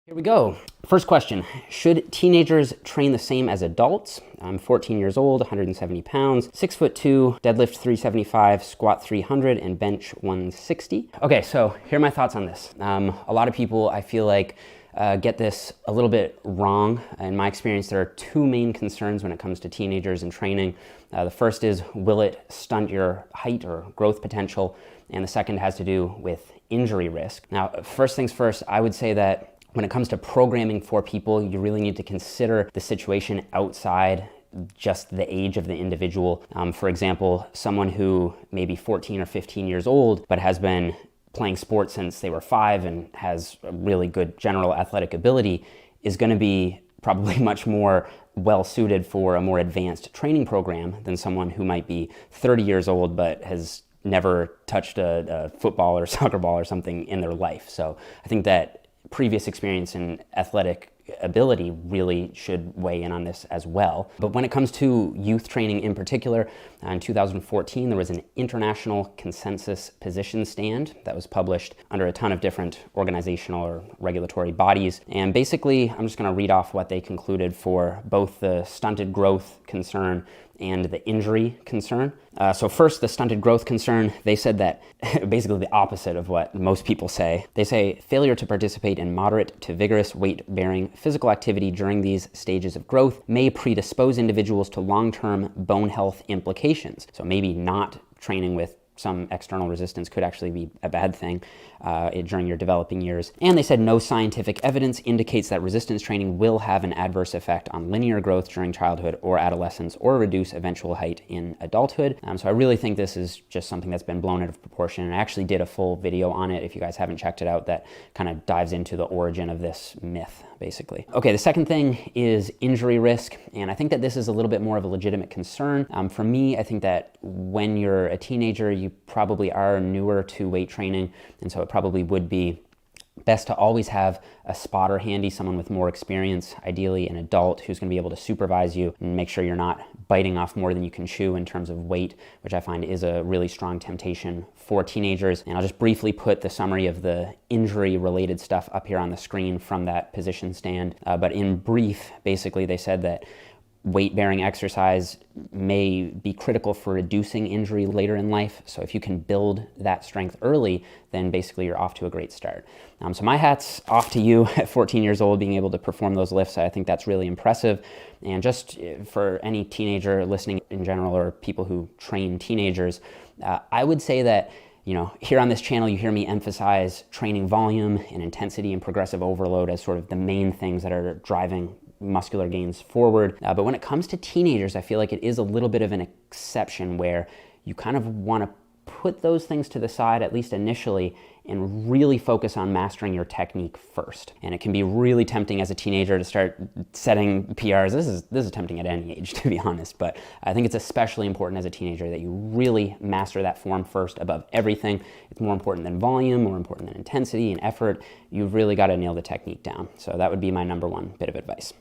Here we go. First question, should teenagers train the same as adults? I'm 14 years old, 170 pounds, 6'2", deadlift 375, squat 300, and bench 160. Okay, so here are my thoughts on this. A lot of people, I feel like, get this a little bit wrong. In my experience, there are two main concerns when it comes to teenagers and training. The first is, will it stunt your height or growth potential? And the second has to do with injury risk. Now, first things first, I would say that when it comes to programming for people, you really need to consider the situation outside just the age of the individual. For example, someone who may be 14 or 15 years old, but has been playing sports since they were 5 and has a really good general athletic ability is going to be probably much more well-suited for a more advanced training program than someone who might be 30 years old but has never touched a football or soccer ball or something in their life. So I think that previous experience in athletic ability really should weigh in on this as well. But when it comes to youth training in particular, in 2014 there was an international consensus position stand that was published under a ton of different organizational or regulatory bodies. And basically, I'm just going to read off what they concluded for both the stunted growth concern and the injury concern. So first, the stunted growth concern, they said that basically the opposite of what most people say. They say failure to participate in moderate to vigorous weight-bearing physical activity during these stages of growth may predispose individuals to long-term bone health implications. So maybe not training with some external resistance could actually be a bad thing during your developing years. And they said no scientific evidence indicates that resistance training will have an adverse effect on linear growth during childhood or adolescence or reduce eventual height in adulthood. So I really think this is just something that's been blown out of proportion. And I actually did a full video on it, if you guys haven't checked it out, that kind of dives into the origin of this myth, basically. Okay, the second thing is injury risk. And I think that this is a little bit more of a legitimate concern. For me, I think that when you're a teenager, you probably are newer to weight training, and so it probably would be best to always have a spotter handy, someone with more experience, ideally an adult who's going to be able to supervise you and make sure you're not biting off more than you can chew in terms of weight, which I find is a really strong temptation for teenagers. And I'll just briefly put the summary of the injury-related stuff up here on the screen from that position stand. But in brief, basically they said that weight-bearing exercise may be critical for reducing injury later in life. So if you can build that strength early, then basically you're off to a great start. So my hat's off to you at 14 years old, being able to perform those lifts. I think that's really impressive. And just for any teenager listening in general, or people who train teenagers, I would say that, you know, here on this channel, you hear me emphasize training volume and intensity and progressive overload as sort of the main things that are driving muscular gains forward. But when it comes to teenagers, I feel like it is a little bit of an exception where you kind of want to put those things to the side, at least initially, and really focus on mastering your technique first. And it can be really tempting as a teenager to start setting PRs. This is tempting at any age, to be honest, but I think it's especially important as a teenager that you really master that form first above everything. It's more important than volume, more important than intensity and effort. You've really got to nail the technique down. So that would be my number one bit of advice.